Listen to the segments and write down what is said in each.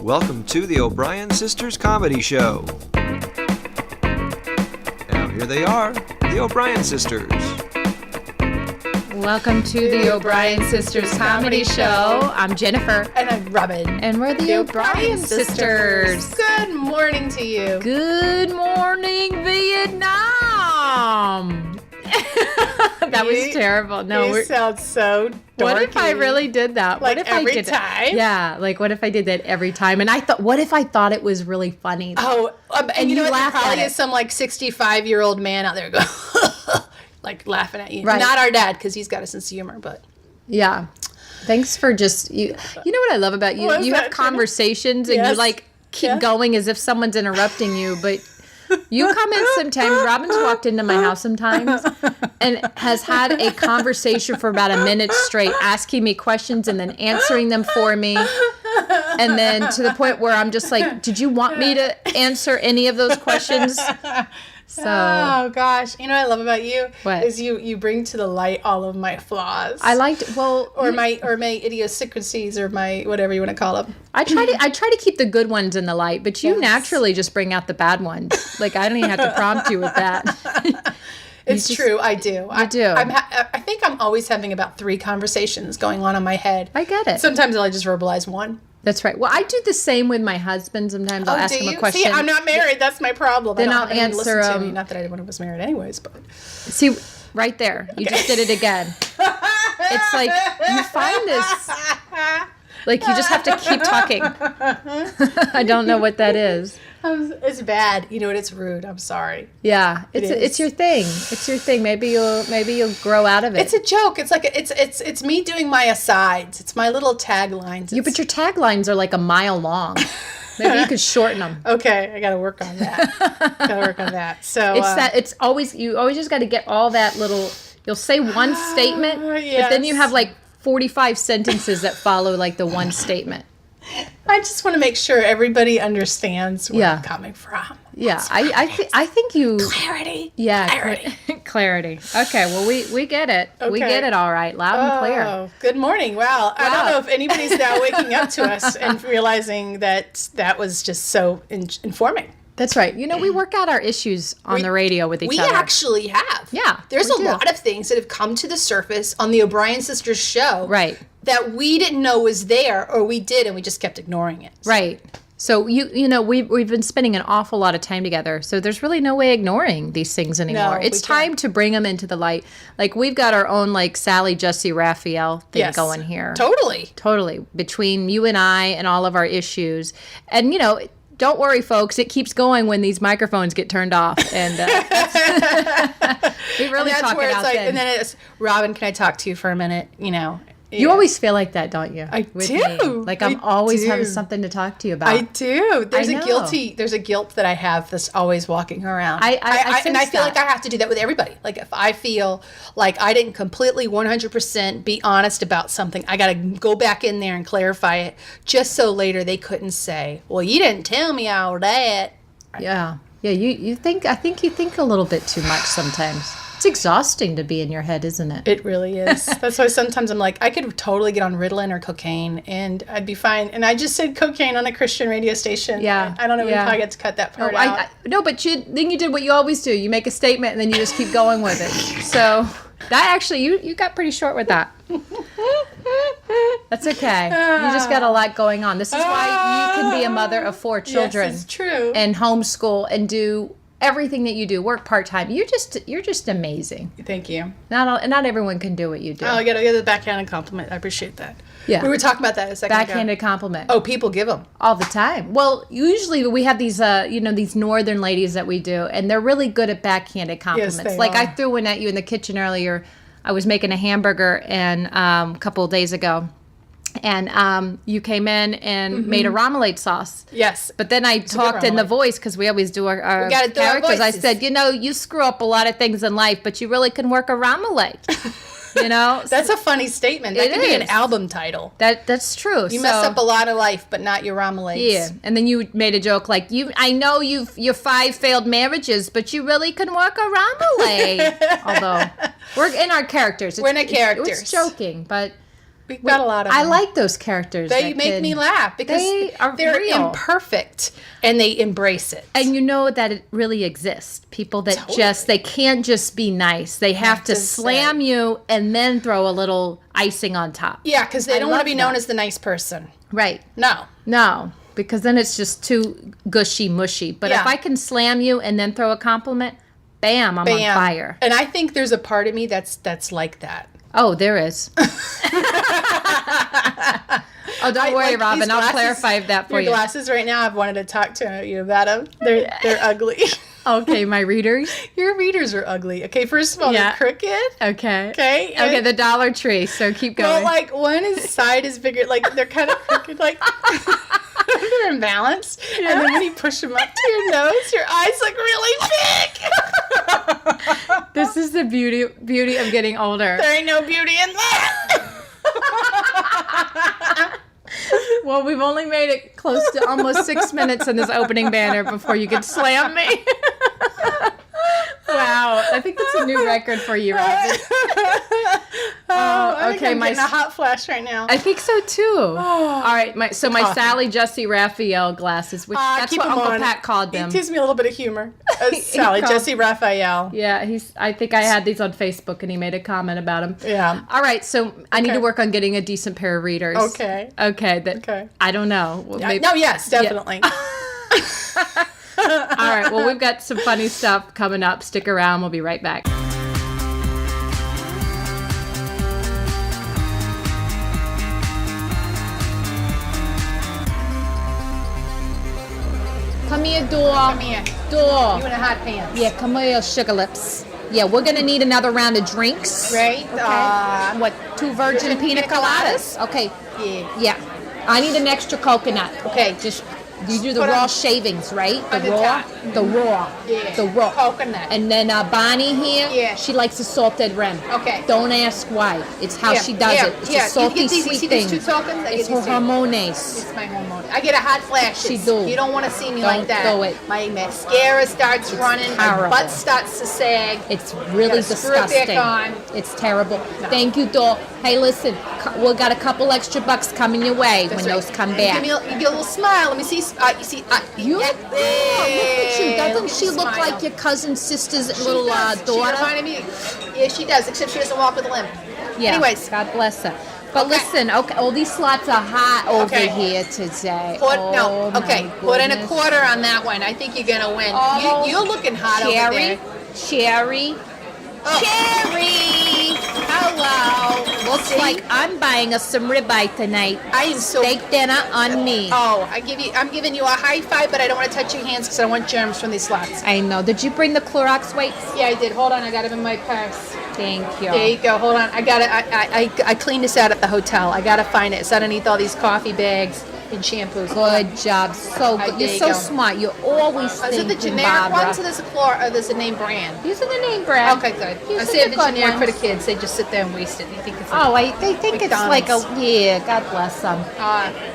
Welcome to the O'Brien Sisters Comedy Show. Now here they are, the O'Brien Sisters. Welcome to the O'Brien Sisters Comedy Show. I'm Jennifer. And I'm Robin. And we're the O'Brien Sisters. Good morning to you. Good morning, Vietnam. That was terrible. No, you sound so dorky. What if I really did that? Like what if every I did time? Yeah, like what if I did that every time? And I thought, what if I thought it was really funny? Oh, and you know what? There probably at is some like 65-year-old man out there going, like laughing at you. Right. Not our dad, because he's got a sense of humor, but. Yeah. Thanks for just, you know what I love about you? You have conversations and you like keep going as if someone's interrupting you, but you come in sometimes. Robin's walked into my house sometimes and has had a conversation for about a minute straight, asking me questions and then answering them for me. And then to the point where I'm just like, did you want me to answer any of those questions? So, oh gosh, you know what I love about you? What? Is you bring to the light all of my flaws. I liked my idiosyncrasies or my whatever you want to call them. I try to keep the good ones in the light, but you naturally just bring out the bad ones. Like I don't even have to prompt you with that. It's true, I do. I do. I think I'm always having about 3 conversations going on in my head. I get it. Sometimes I'll just verbalize one. That's right. Well, I do the same with my husband. Sometimes I'll ask him a question. See, I'm not married. That's my problem. Then I'll answer him. Not that I was married anyways, but. See, right there. You just did it again. It's like, you find this. Like, you just have to keep talking. I don't know what that is. It's bad. You know what? It's rude. I'm sorry. Yeah, it's your thing. It's your thing. Maybe you'll grow out of it. It's a joke. It's like it's me doing my asides. It's my little taglines. But your taglines are like a mile long. Maybe you could shorten them. Okay, I got to work on that. So you always just got to get all that little. You'll say one statement, yes. But then you have like 45 sentences that follow like the one statement. I just want to make sure everybody understands where I'm coming from. Yeah, I think you... Clarity. Yeah, clarity. Okay, well, we get it. Okay. We get it all right, loud and clear. Good morning. Wow. I don't know if anybody's now waking up to us and realizing that was just so informing. That's right. You know, we work out our issues on the radio with each other. We actually have. Yeah. There's a lot of things that have come to the surface on the O'Brien Sisters show. Right. That we didn't know was there, or we did, and we just kept ignoring it. So. Right. So, you know, we've been spending an awful lot of time together, so there's really no way ignoring these things anymore. It's time to bring them into the light. Like, we've got our own, like, Sally, Jesse, Raphael thing going here. Totally. Between you and I and all of our issues. And, you know... Don't worry, folks. It keeps going when these microphones get turned off, and we really talk it out. And then it's, Robin, can I talk to you for a minute? You know, you always feel like that, don't you? I do. Like I'm always having something to talk to you about. I do. There's a guilt that I have that's always walking around. I feel like I have to do that with everybody. Like if I feel like I didn't completely 100% be honest about something, I got to go back in there and clarify it, just so later they couldn't say, "Well, you didn't tell me all that." Yeah. Yeah. I think you think a little bit too much sometimes. It's exhausting to be in your head, isn't it? It really is. That's why sometimes I'm like, I could totally get on Ritalin or cocaine and I'd be fine. And I just said cocaine on a Christian radio station. Yeah. I don't know. We probably get to cut that part out. But then you did what you always do. You make a statement and then you just keep going with it. So that actually, you got pretty short with that. That's okay. You just got a lot going on. This is why you can be a mother of 4 children. Yes, it's true. And homeschool and do everything that you do, work part-time. You're just amazing. Thank you. Not everyone can do what you do. Oh, I got the backhanded compliment. I appreciate that. Yeah. We were talking about that a second ago. Backhanded compliment. Oh, people give them. All the time. Well, usually we have these, these northern ladies that we do, and they're really good at backhanded compliments. Yes, they like are. I threw one at you in the kitchen earlier. I was making a hamburger and a couple of days ago. And you came in and made a remoulade sauce. Yes. But then I talked in the voice, because we always do our characters. I said, you screw up a lot of things in life, but you really can work a remoulade. You know? That's a funny statement. That could be an album title. That's true. You mess up a lot of life, but not your ramalates. Yeah. And then you made a joke like, I know your 5 failed marriages, but you really can work a ramalade. Although, we're in our characters. We're in our characters. It's joking, but... We've got a lot of them. I like those characters. They make me laugh because they're real. Imperfect and they embrace it. And you know that it really exists. People that they can't just be nice. They have to slam you and then throw a little icing on top. Yeah, because they don't want to be known as the nice person. Right. No, because then it's just too gushy mushy. But if I can slam you and then throw a compliment, bam, I'm on fire. And I think there's a part of me that's like that. Oh, there is. Oh, don't worry, Robin. I'll clarify that for you. Your glasses right now, I've wanted to talk to you about them. They're ugly. Okay, my readers? Your readers are ugly. Okay, first of all, they're crooked. Okay. Okay, the Dollar Tree, so keep going. Well, like, side is bigger. Like, they're kind of crooked. Like, they're imbalanced. Yeah. And then when you push them up to your nose, your eyes look really big. This is the beauty of getting older. There ain't no beauty in that. Well, we've only made it close to almost 6 minutes in this opening banner before you could slam me. Wow, I think that's a new record for you, Robin. I think I'm getting a hot flash right now. I think so too. All right, my Sally Jesse Raphael glasses, which that's what Uncle Pat called them. He gives me a little bit of humor. Sally Jesse Raphael. Yeah, I think I had these on Facebook, and he made a comment about them. Yeah. All right, so I need to work on getting a decent pair of readers. Okay. I don't know. Well, maybe, no. Yes, definitely. Yeah. All right, well, we've got some funny stuff coming up. Stick around. We'll be right back. Come here, Door. Come here. Door. You in a hot pants. Yeah, come here, sugar lips. Yeah, we're going to need another round of drinks. Right. Okay. What, 2 virgin pina coladas? Okay. Yeah. I need an extra coconut. Okay. Just... You do the raw shavings, right? The raw? Yeah. The raw. Coconut. And then Bonnie here, she likes a salted rim. Okay. Don't ask why. It's how she does it. It's a salty, sweet thing. These 2 tokens? It's her hormones. It's my hormones. I get a hot flash. She do. You don't want to see me like that. Don't do it. My mascara starts running. My butt starts to sag. It's really disgusting. It's terrible. No. Thank you, Dor. Hey, listen, we got a couple extra bucks coming your way when those come back. You give a little smile. Let me see. Look at you. Doesn't she look like your cousin's sister's little daughter? She reminded me. Yeah, she does, except she doesn't walk with a limp. Yeah. Anyways. God bless her. But listen, all these slots are hot over here today. Put in a quarter on that one. I think you're going to win. You're looking hot over there. Cherry. Hello. Looks like I'm buying us some ribeye tonight. Steak dinner on me. Oh, I'm giving you a high five, but I don't want to touch your hands because I don't want germs from these slots. I know. Did you bring the Clorox wipes? Yeah, I did. Hold on, I got them in my purse. Thank you. There you go. Hold on. I got it. I cleaned this out at the hotel. I got to find it. It's underneath all these coffee bags and shampoos. Good job. So good. You're so smart. You're always thinking, Is it the generic ones or there's a name brand? These are the name brand. Okay, good. I say the generic for the kids. They just sit there and waste it. They think it's they think it's like a... Yeah, God bless them.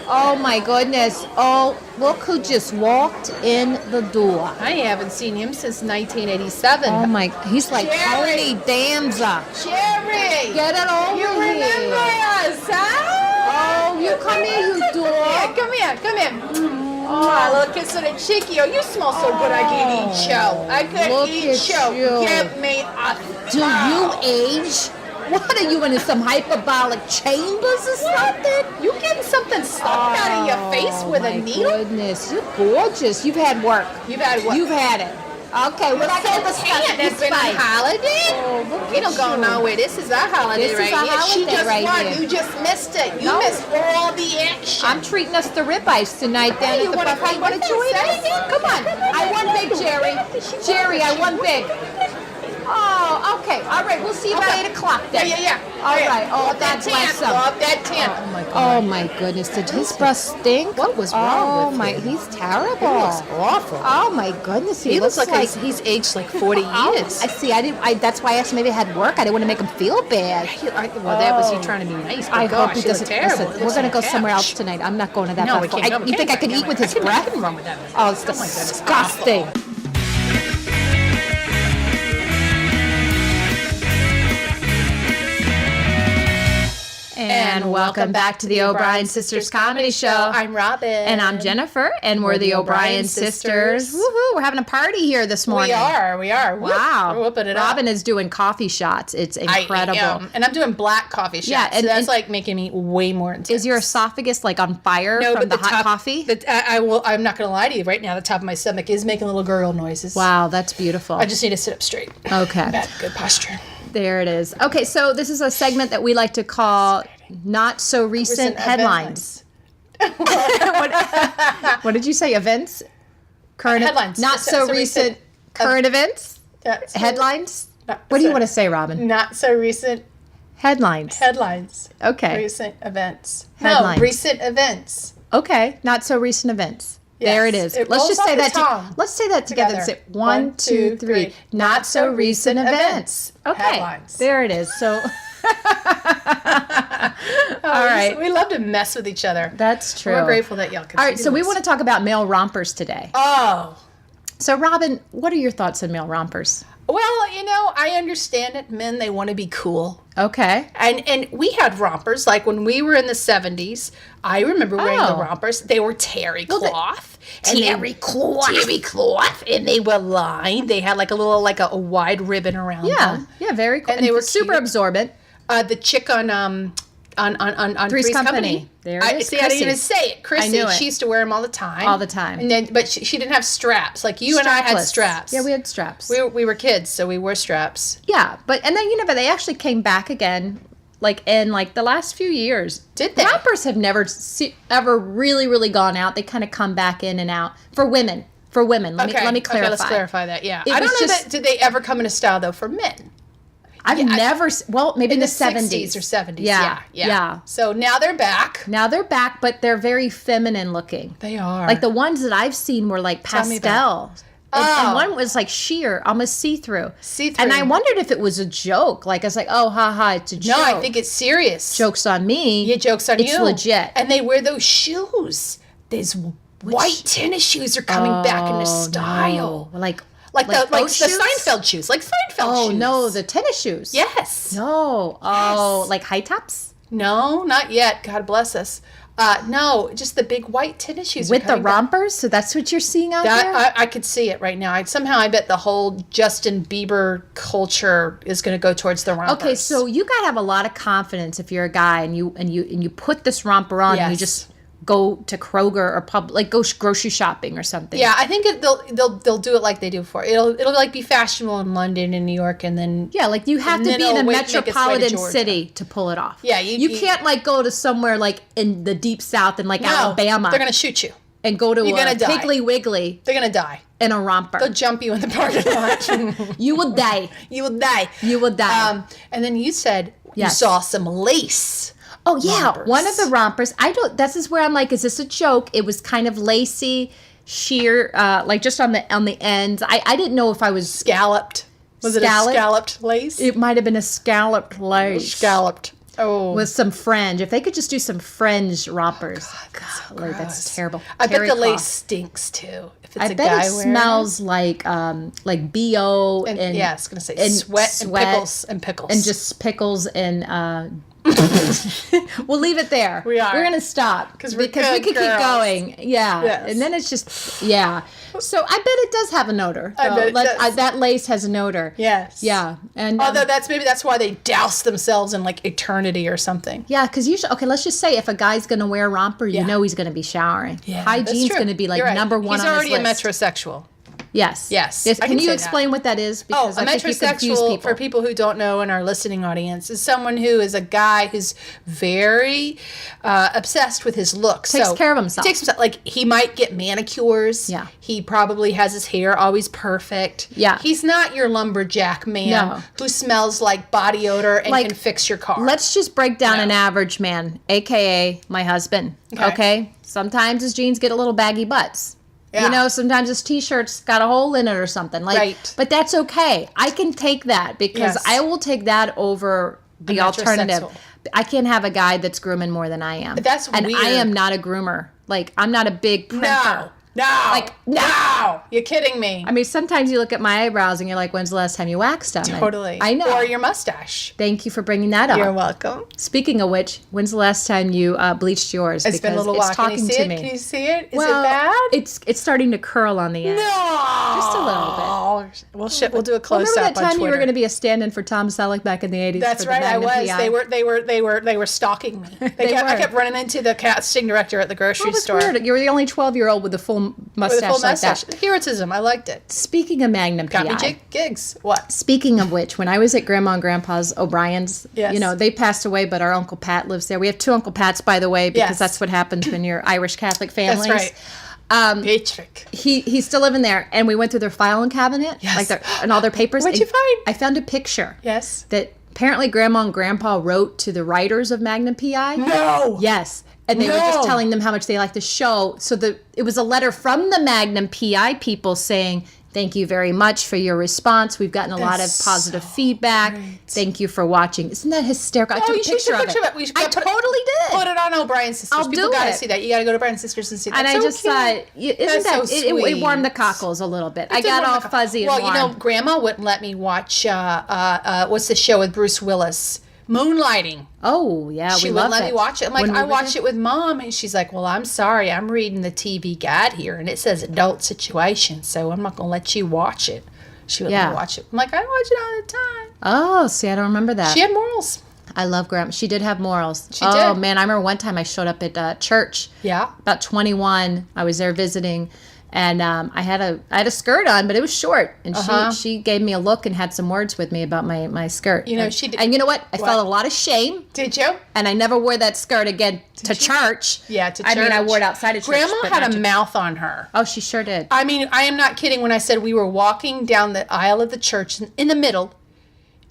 Oh, my goodness. Oh, look who just walked in the door. I haven't seen him since 1987. Oh, my... He's like Tony Danza. Jerry! Get it over here. You remember us, huh? Oh, you come here, you door. Yeah, come here. Oh, a little kiss on the cheeky. Oh, you smell so good. I could eat you. I could eat you. Give me a Do you age? What are you in some hyperbolic chambers or something? You getting something stuck out of your face with a needle? Oh, my goodness. You're gorgeous. You've had work. You've had what? You've had it. Okay, we're not going to discuss it. It's been a holiday? Oh, we don't go nowhere. This is our holiday right here. She just won. You just missed it. You missed all the action. I'm treating us to ribeyes tonight down at the buffet. Want to join us? Come on. I won big, Jerry. Jerry, I won big. Oh, Okay, all right. We'll see you about 8 o'clock then. Yeah. All right. Oh, that bless tan. him. Love that tan. Oh my God. Oh my goodness! Did his breath stink? What was wrong with him? He's terrible. He looks awful. Oh my goodness! He looks like he's aged like 40 years. I see. That's why I asked. Maybe I had work. I didn't want to make him feel bad. Well, that was you trying to be nice. But I gosh, hope he doesn't. terrible. Listen, we're going to go somewhere else tonight. I'm not going to that. No, we can't. You think I could eat with his breath? Nothing wrong with that. Oh, it's disgusting. And welcome back to the O'Brien Sisters Comedy Show. I'm Robin. And I'm Jennifer, and we're the O'Brien Sisters. Woohoo! We're having a party here this morning. We are. Wow. We're whooping it up. Robin is doing coffee shots. It's incredible. I am. And I'm doing black coffee shots. Yeah, so that's like making me way more intense. Is your esophagus like on fire from the hot coffee? I'm not going to lie to you. Right now, the top of my stomach is making little gurgle noises. Wow, that's beautiful. I just need to sit up straight. Okay. Good posture. There it is. Okay, so this is a segment that we like to call Not So Recent Headlines. What did you say? Events? Current headlines. Not so recent current events? Headlines? What do you want to say, Robin? Not so recent headlines. Headlines. Okay. Recent events. Headlines. No, recent events. Okay, not so recent events. Yes. There it is. Let's just say that. Let's say that together and say 1, 2, 3. Not so recent events. Okay. Headlines. There it is. So. All right. We love to mess with each other. That's true. We're grateful that y'all can. All right. So we want to talk about male rompers today. Oh. So Robin, what are your thoughts on male rompers? Well, I understand it. Men, they want to be cool. Okay. And we had rompers. Like when we were in the 70s, I remember wearing the rompers. They were terry cloth. Terry cloth. And they were lined. They had like a wide ribbon around them. Yeah, very cool. And they were super absorbent. The chick on Three's Company. There it is. See, I didn't even say it. Chrissy, she used to wear them all the time. All the time. And then, but she didn't have straps. Like you and I had straps. Yeah, we had straps. We were kids, so we wore straps. Yeah, but then but they actually came back again, like in like the last few years. Did they? Rompers have never ever really gone out. They kind of come back in and out for women. For women, let me clarify. Okay, let's clarify that. Yeah, I don't know that. Did they ever come in a style though for men? I've never. Well, maybe in the 70s or 70s. Yeah. So now they're back. But they're very feminine looking. They are. Like the ones that I've seen were like pastel. And one was like sheer, almost see-through. And I wondered if it was a joke. Like I was like, oh, haha, it's a joke. No, I think it's serious. Joke's on me. Yeah, joke's on you. It's legit. And they wear those shoes. These white tennis shoes are coming back into style. No. Like the Seinfeld shoes. Like Seinfeld shoes. Oh, no, the tennis shoes. Yes. No. Oh, like high tops? No, not yet. God bless us. No, just the big white tennis shoes. With the rompers? So that's what you're seeing out there? I could see it right now. I bet the whole Justin Bieber culture is going to go towards the rompers. Okay, so you got to have a lot of confidence if you're a guy and you put this romper on and you just go to Kroger or go grocery shopping or something. Yeah, I think they'll do it like they do before. It'll like be fashionable in London and New York, and then like you have to be in a metropolitan city to pull it off. Yeah, you can't like go to somewhere like in the deep South and like Alabama. They're gonna shoot you and go to a Piggly Wiggly. They're gonna die in a romper. They'll jump you in the parking lot. You will die. You will die. You will die. And then you said you saw some lace. Oh yeah, rompers. One of the rompers. This is where I'm like, is this a joke? It was kind of lacy, sheer, like just on the ends. I didn't know if I was scalloped. Was it a scalloped lace? It might have been a scalloped lace. Scalloped. Oh, with some fringe. If they could just do some fringe rompers. Oh, God, golly, that's terrible. I bet the lace stinks too. If it's I bet it smells like BO and I was gonna say sweat and pickles and just pickles and. We'll leave it there. We're going to stop because we could keep going. Yeah. Yes. And then it's just, So I bet it does have an odor. I bet it does. That lace has an odor. Yes. Yeah. And although that's why they douse themselves in like eternity or something. Yeah. Because usually, let's just say if a guy's going to wear a romper, you know he's going to be showering. Yeah. Hygiene's going to be like number one on his list. He's already a metrosexual. Yes. Can you explain what that is? Because a metrosexual, for people who don't know in our listening audience, is someone who is a guy who's very obsessed with his looks. Takes care of himself. Like, he might get manicures. Yeah. He probably has his hair always perfect. Yeah. He's not your lumberjack man who smells like body odor and can fix your car. Let's just break down an average man, a.k.a. my husband. Okay? Sometimes his jeans get a little baggy butts. Yeah. You know, sometimes his T-shirt's got a hole in it or something. Right. But that's okay. I can take that because I will take that over the alternative. I can't have a guy that's grooming more than I am. But that's weird. And I am not a groomer. Like, I'm not a big primper. No. You're kidding me. I mean, sometimes you look at my eyebrows and you're like, when's the last time you waxed them? Totally. I know. Or your mustache. Thank you for bringing that up. You're welcome. Speaking of which, when's the last time you bleached yours? It's been a little while. Can you see it? Can you see it? Is it bad? It's starting to curl on the end. No. Just a little bit. Well, we'll do a close-up on Remember that time Twitter. you were going to be a stand-in for Tom Selleck back in the 80s? That's right, I was. PI? They were stalking me. I kept running into the casting director at the grocery store. Weird. You were the only 12-year-old with a full mustache. Like that. Puritanism. I liked it. Speaking of Magnum PI. Got me gigs. What? Speaking of which, when I was at Grandma and Grandpa's OBrien's, yes. You know, they passed away, but our Uncle Pat lives there. We have 2 Uncle Pats, by the way, because that's what happens when you're Irish Catholic families. That's right. Patrick. He's still living there, and we went through their filing cabinet, and all their papers. What'd you find? I found a picture. Yes. That apparently Grandma and Grandpa wrote to the writers of Magnum PI. No. Yes. And they were just telling them how much they liked the show. So it was a letter from the Magnum PI people saying, thank you very much for your response. We've gotten a lot of positive feedback. Great. Thank you for watching. Isn't that hysterical? I took a picture of it. I totally did. Put it on OBrien Sisters. People got to see that. You got to go to OBrien Sisters and see that. And I just thought, it warmed the cockles a little bit. I got all fuzzy and warm. Well, you know, Grandma wouldn't let me watch, what's the show with Bruce Willis? Moonlighting. Oh, yeah, she wouldn't let me watch it. I'm like, I watched it with Mom, and she's like, well, I'm sorry, I'm reading the TV guide here, and it says adult situation, so I'm not going to let you watch it. She wouldn't let me watch it. I'm like, I watch it all the time. Oh, see, I don't remember that. She had morals. I love Grandma. She did have morals. She did. Oh, man, I remember one time I showed up at church. Yeah. About 21. I was there visiting. And I had a skirt on, but it was short. And she gave me a look and had some words with me about my skirt. You know, she did. And you know what? I felt a lot of shame. Did you? And I never wore that skirt again to church. Yeah, to church. I mean, I wore it outside of church. Grandma had a mouth on her. Oh, she sure did. I mean, I am not kidding when I said we were walking down the aisle of the church in the middle.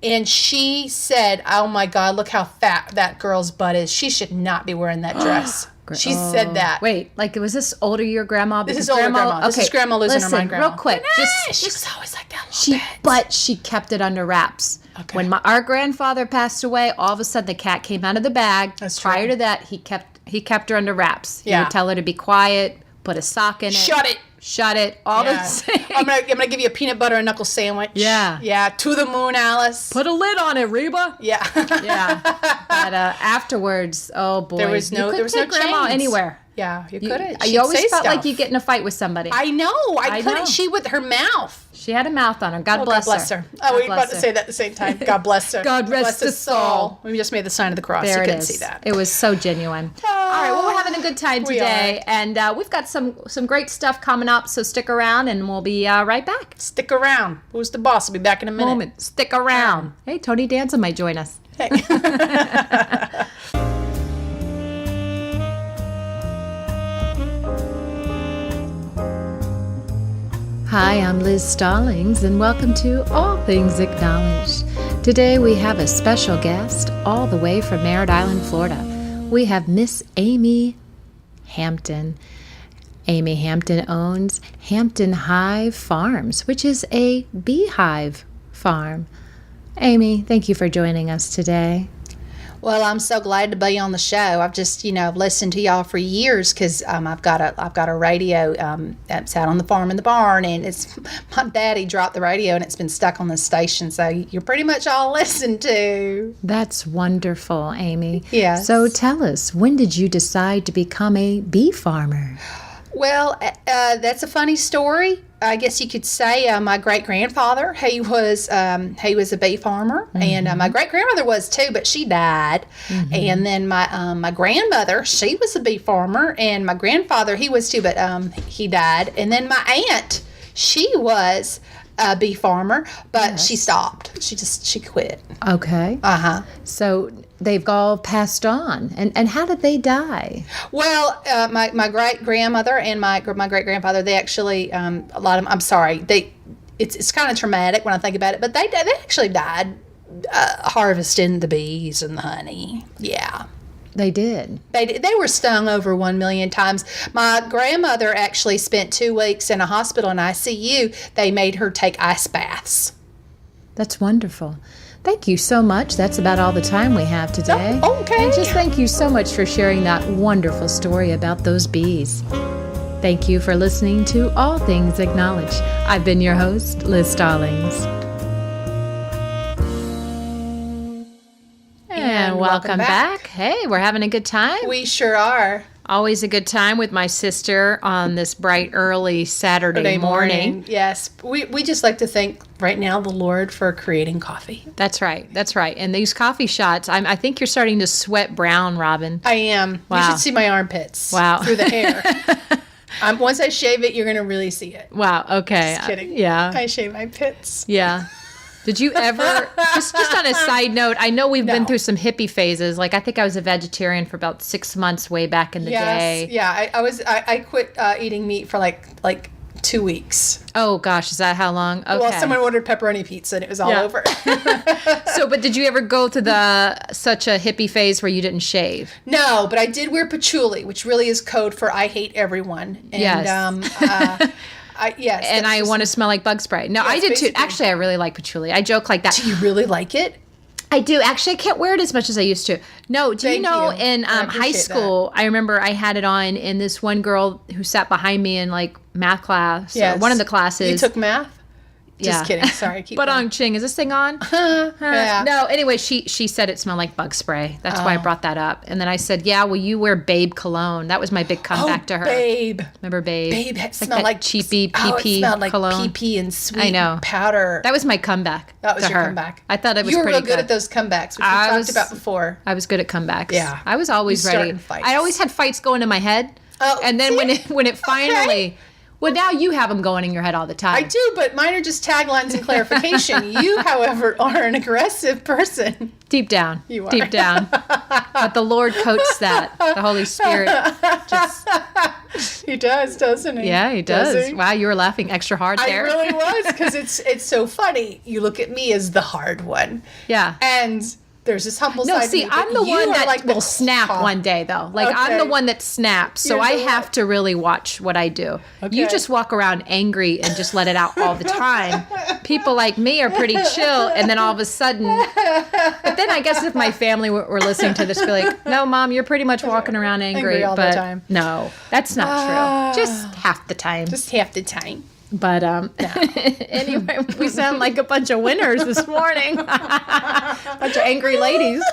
And she said, oh, my God, look how fat that girl's butt is. She should not be wearing that dress. She said that. Wait, like, was this older year grandma? This is older grandma. Okay. This is Grandma losing her mind grandma. Real quick. She was always like that a little bit. But she kept it under wraps. Okay. When our grandfather passed away, all of a sudden the cat came out of the bag. That's Prior true. to that, he kept her under wraps. Yeah. He would tell her to be quiet, put a sock in it. Shut it. All the same. I'm gonna give you a peanut butter and knuckle sandwich. Yeah. To the moon, Alice. Put a lid on it, Reba. Yeah. Yeah. But afterwards, oh boy, there was no grandma chains. Anywhere. Yeah, you couldn't. You always felt like you get in a fight with somebody. I know. I couldn't. She with her mouth. She had a mouth on her. God bless her. Oh, we were about to say that at the same time. God bless her. God rest his soul. We just made the sign of the cross. There you it couldn't is. see that. It was so genuine. All right, well, we're having a good time today, and we've got some great stuff coming up, so stick around, and we'll be right back. Stick around. Who's the boss? I'll be back in a minute. Stick around. Hey, Tony Danza might join us. Hey. Hi, I'm Liz Stallings, and welcome to All Things Acknowledged. Today we have a special guest all the way from Merritt Island, Florida. We have Miss Amy Hampton. Amy Hampton owns Hampton Hive Farms, which is a beehive farm. Amy, thank you for joining us today. Well, I'm so glad to be on the show. I've just, listened to y'all for years because I've got a radio that's out on the farm in the barn, and it's my daddy dropped the radio and it's been stuck on the station. So you're pretty much all listened to. That's wonderful, Amy. Yes. So tell us, when did you decide to become a bee farmer? Well, that's a funny story. I guess you could say my great-grandfather, he was a bee farmer, and my great-grandmother was too, but she died. And then my grandmother, she was a bee farmer, and my grandfather, he was too, but he died. And then my aunt, She was a bee farmer, but she stopped. She quit. Okay. So they've all passed on. And how did they die? Well, my great grandmother and my great grandfather, they actually a lot of them, I'm sorry, it's kind of traumatic when I think about it, but they actually died harvesting the bees and the honey. Yeah. They did. They were stung over 1 million times. My grandmother actually spent 2 weeks in a hospital in ICU. They made her take ice baths. That's wonderful. Thank you so much. That's about all the time we have today. Oh, okay. And just thank you so much for sharing that wonderful story about those bees. Thank you for listening to All Things Acknowledged. I've been your host, Liz Stallings. And welcome back. Hey, we're having a good time. We sure are. Always a good time with my sister on this bright, early Saturday morning. Yes. We just like to thank right now the Lord for creating coffee. That's right. That's right. And these coffee shots, I think you're starting to sweat brown, Robin. I am. Wow. You should see my armpits. Wow. Through the hair. Once I shave it, you're going to really see it. Wow. Okay. Just kidding. Yeah. I shave my pits. Yeah. Did you ever, just on a side note, I know we've been through some hippie phases. Like, I think I was a vegetarian for about 6 months way back in the day. Yeah. I quit eating meat for like 2 weeks. Oh, gosh. Is that how long? Okay. Well, someone ordered pepperoni pizza and it was all over. But did you ever go to such a hippie phase where you didn't shave? No, but I did wear patchouli, which really is code for I hate everyone. And, yes. Yes. And I want to smell like bug spray. No, yes, I did basically. too. Actually, I really like patchouli. I joke like that. Do you really like it? I do. Actually, I can't wear it as much as I used to. No, Thank you. In high school, I remember I had it on, and this one girl who sat behind me in like math class, or one of the classes. You took math? Just Yeah. kidding. Sorry. Keep But going. Ching, is this thing on? Yeah. No, anyway, she said it smelled like bug spray. That's why I brought that up. And then I said, yeah, well, you wear Babe cologne. That was my big comeback to her. Babe. Remember Babe? Babe Like smelled that like cheapy it pee smelled like cologne. pee and sweet I know. powder. That was my comeback. That was to your her. comeback. I thought it was You were pretty real good at those comebacks, which we talked about before. I was good at comebacks. Yeah. I was always You start ready. in fights. I always had fights going in my head. Oh, and then see? when it finally, well, now you have them going in your head all the time. I do, but mine are just taglines and clarification. You, however, are an aggressive person. Deep down. You are. Deep down. But the Lord coats that. The Holy Spirit just... He does, doesn't he? Yeah, he does. he? Wow, you were laughing extra hard there. I really was, because it's so funny. You look at me as the hard one. Yeah. And there's this humble No, side see, to me, but I'm the you one are that like the will snap top. one day, though. Like, I'm the Okay. one that snaps, so You're I the have one. to really watch what I do. You Okay. just walk around angry and just let it out all the time. People like me are pretty chill, and then all of a sudden... But then I guess if my family were listening to this, be like, no, Mom, you're pretty much walking around angry. All the but time. no, that's not true. Just half the time. Just half the time. But anyway, we sound like a bunch of winners this morning. A bunch of angry ladies.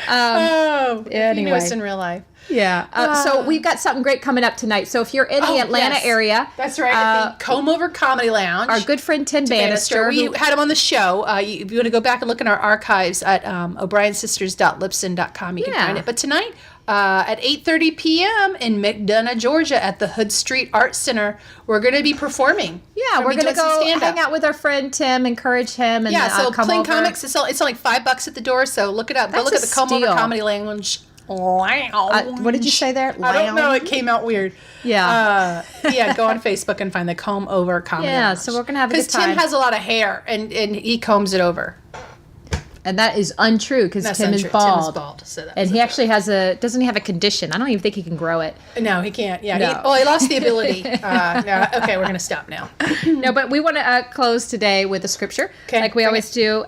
If you knew anyway. us in real life. Yeah. So we've got something great coming up tonight. So if you're in the Atlanta yes. area. That's right. At the Comb Over Comedy Lounge. Our good friend Tim Bannister. We had him on the show. If you want to go back and look in our archives at obriensisters.libsyn.com, you can find it. But tonight at 8:30 p.m. in McDonough, Georgia at the Hood Street Art Center, we're going to be performing. Yeah, we're going to go hang out with our friend Tim, encourage him. And, so come Plain over. Comics, it's only $5 at the door, so look it up. Go That's look at a the Comb Over steal. Comedy Lounge. What did you say there? I don't know. It came out weird. Yeah. Go on Facebook and find the Comb Over Comedy Yeah, Lounge. so we're going to have a good Because time. Tim has a lot of hair, and he combs it over. And that is untrue because Tim is bald. Tim is bald. So and he actually doesn't he have a condition? I don't even think he can grow it. No, he can't. Yeah. No. He lost the ability. No, okay, we're going to stop now. No, but we want to close today with a scripture, like we always do.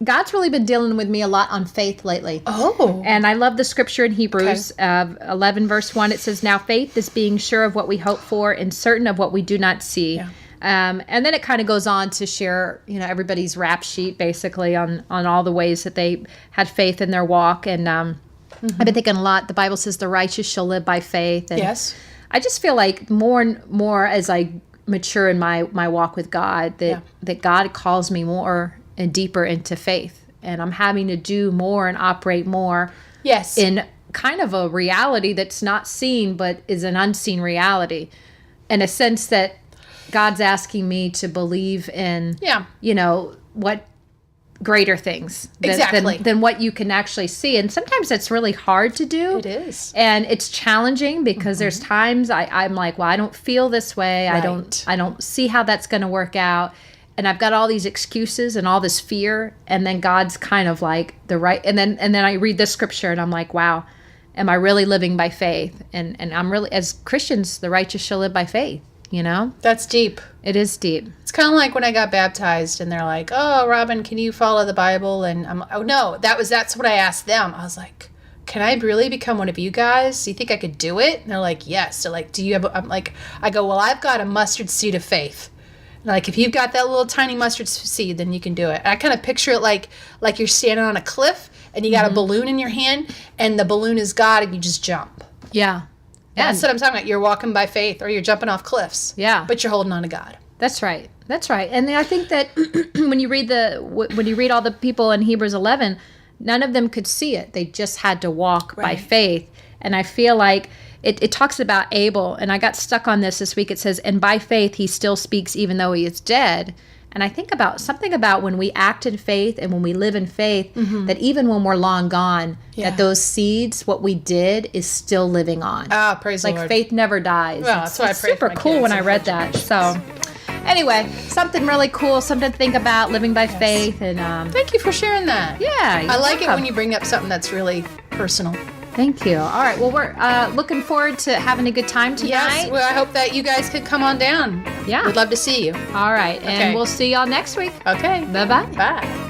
God's really been dealing with me a lot on faith lately. Oh. And I love the scripture in Hebrews 11, verse 1. It says, now faith is being sure of what we hope for and certain of what we do not see. Yeah. And then it kind of goes on to share, everybody's rap sheet basically on all the ways that they had faith in their walk. And I've been thinking a lot. The Bible says the righteous shall live by faith. And Yes. I just feel like more and more as I mature in my walk with God, that God calls me more and deeper into faith. And I'm having to do more and operate more in kind of a reality that's not seen, but is an unseen reality. In a sense that God's asking me to believe in, what greater things than what you can actually see. And sometimes it's really hard to do. It is. And it's challenging because there's times I'm like, well, I don't feel this way. Right. I don't see how that's going to work out. And I've got all these excuses and all this fear. And then God's kind of like and then I read this scripture and I'm like, wow, am I really living by faith? And I'm really, as Christians, the righteous shall live by faith, That's deep. It is deep. It's kind of like when I got baptized and they're like, oh, Robin, can you follow the Bible? And I'm, oh no, that's what I asked them. I was like, can I really become one of you guys? Do you think I could do it? And they're like, yes. They're like, do you have, I'm like, I go, well, I've got a mustard seed of faith. Like, if you've got that little tiny mustard seed, then you can do it. And I kind of picture it like you're standing on a cliff and you got a balloon in your hand and the balloon is God and you just jump. Yeah. That's what I'm talking about. You're walking by faith or you're jumping off cliffs. Yeah. But you're holding on to God. That's right. That's right. And I think that when you read all the people in Hebrews 11, none of them could see it. They just had to walk by faith. And I feel like it talks about Abel, and I got stuck on this week. It says, and by faith he still speaks even though he is dead. And I think about something about when we act in faith and when we live in faith, that even when we're long gone, that those seeds, what we did, is still living on. Ah, praise the Lord. Like faith never dies. Well, that's why I pray super for my cool kids. when I read that. So anyway, something really cool, something to think about, living by faith. And thank you for sharing that. Yeah. I like it when you bring up something that's really personal. Thank you. All right. Well, we're looking forward to having a good time tonight. Yes. Well, I hope that you guys could come on down. Yeah. We'd love to see you. All right. And we'll see y'all next week. Okay. Bye-bye. Bye.